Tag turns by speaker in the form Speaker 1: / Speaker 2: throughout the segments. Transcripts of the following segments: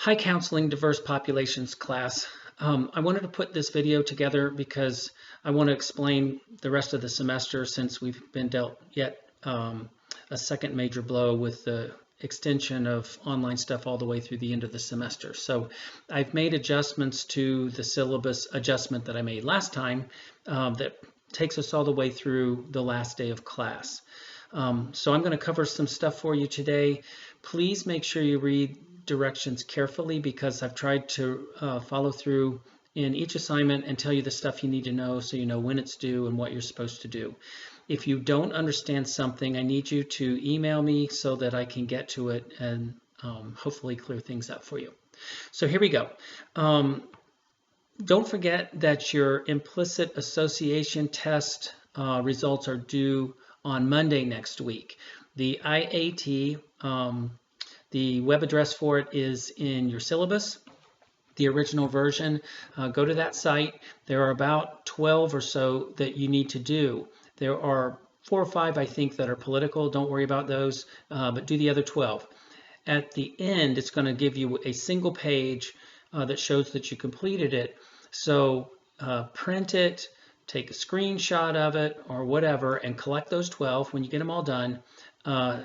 Speaker 1: Hi, Counseling Diverse Populations class. I wanted to put this video together because I want to explain the rest of the semester since we've been dealt yet a second major blow with the extension of online stuff all the way through the end of the semester. So I've made adjustments to the syllabus adjustment that I made last time that takes us all the way through the last day of class. So I'm going to cover some stuff for you today. Please make sure you read directions carefully because I've tried to follow through in each assignment and tell you the stuff you need to know so you know when it's due and what you're supposed to do. If you don't understand something, I need you to email me so that I can get to it and hopefully clear things up for you. So here we go. Don't forget that your implicit association test results are due on Monday next week. The IAT, the web address for it is in your syllabus, the original version. Go to that site. There are about 12 or so that you need to do. There are 4 or 5, I think, that are political. Don't worry about those, but do the other 12. At the end, it's going to give you a single page that shows that you completed it. So print it, take a screenshot of it or whatever, and collect those 12. When you get them all done,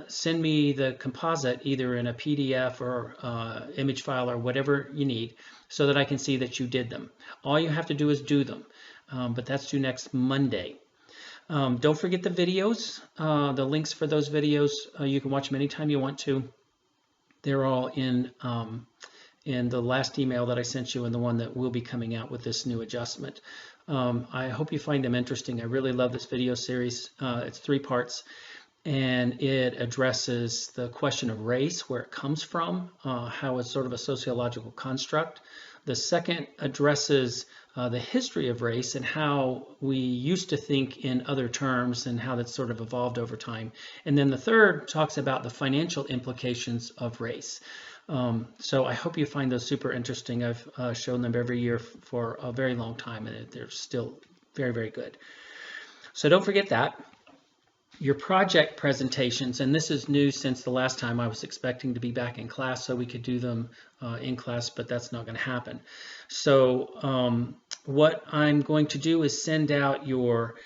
Speaker 1: send me the composite either in a PDF or image file or whatever you need so that I can see that you did them. All you have to do is do them, but that's due next Monday. Don't forget the videos. The links for those videos, you can watch them anytime you want to. They're all in the last email that I sent you and the one that will be coming out with this new adjustment. I hope you find them interesting. I really love this video series. It's 3 parts. And it addresses the question of race, where it comes from, how it's sort of a sociological construct. The second addresses the history of race and how we used to think in other terms and how that's sort of evolved over time. And then the third talks about the financial implications of race. So I hope you find those super interesting. I've shown them every year for a very long time, and they're still very, very good. So don't forget that. Your project presentations, and this is new since the last time. I was expecting to be back in class so we could do them in class, but that's not going to happen. So what I'm going to do is send out your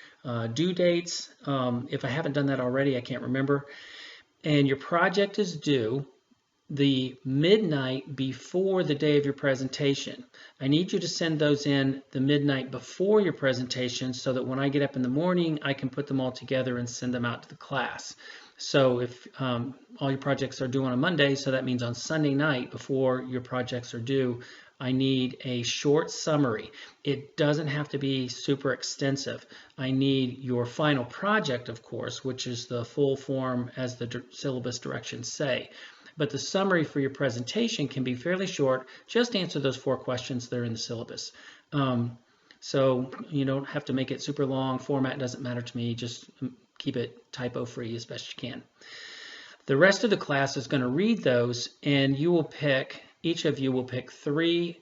Speaker 1: due dates. If I haven't done that already, I can't remember. And your project is due the midnight before the day of your presentation. I need you to send those in the midnight before your presentation so that when I get up in the morning, I can put them all together and send them out to the class. So if all your projects are due on a Monday, so that means on Sunday night before your projects are due, I need a short summary. It doesn't have to be super extensive. I need your final project, of course, which is the full form as the syllabus directions say. But the summary for your presentation can be fairly short. Just answer those 4 questions that are in the syllabus. So you don't have to make it super long. Format doesn't matter to me. Just keep it typo free as best you can. The rest of the class is going to read those, and you will pick, each of you will pick 3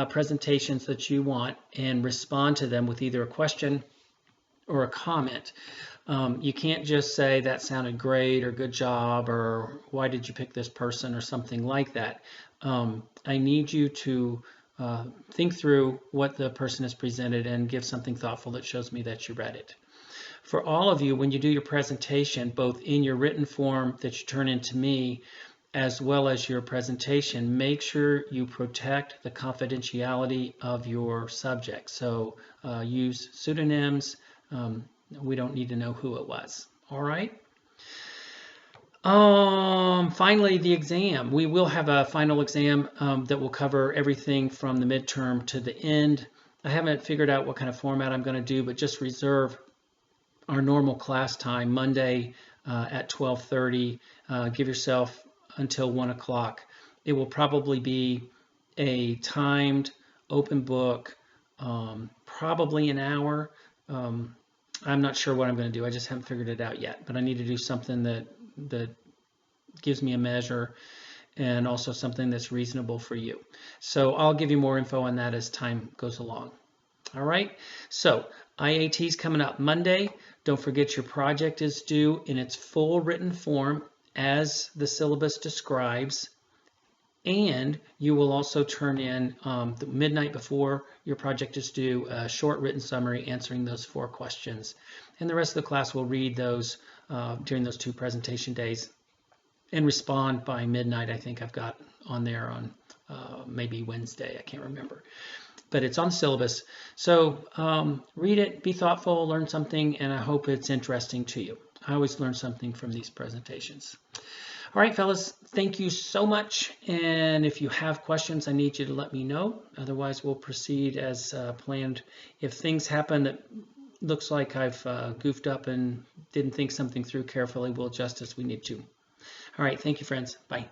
Speaker 1: presentations that you want and respond to them with either a question or a comment. You can't just say that sounded great or good job or why did you pick this person or something like that. I need you to think through what the person has presented and give something thoughtful that shows me that you read it. For all of you, when you do your presentation, both in your written form that you turn into me as well as your presentation, make sure you protect the confidentiality of your subject. So use pseudonyms. We don't need to know who it was. All right. Finally, the exam. We will have a final exam that will cover everything from the midterm to the end. I haven't figured out what kind of format I'm going to do, but just reserve our normal class time, Monday at 12:30. Give yourself until 1 o'clock. It will probably be a timed open book, probably an hour. I'm not sure what I'm going to do. I just haven't figured it out yet, but I need to do something that gives me a measure and also something that's reasonable for you. So I'll give you more info on that as time goes along. All right. So IAT is coming up Monday. Don't forget your project is due in its full written form as the syllabus describes And you will also turn in the midnight before your project is due, a short written summary answering those 4 questions. And the rest of the class will read those during those 2 presentation days and respond by midnight. I think I've got on there on maybe Wednesday, I can't remember. But it's on syllabus. So read it, be thoughtful, learn something, and I hope it's interesting to you. I always learn something from these presentations. All right, fellas, thank you so much. And if you have questions, I need you to let me know. Otherwise, we'll proceed as planned. If things happen that looks like I've goofed up and didn't think something through carefully, we'll adjust as we need to. All right, thank you, friends. Bye.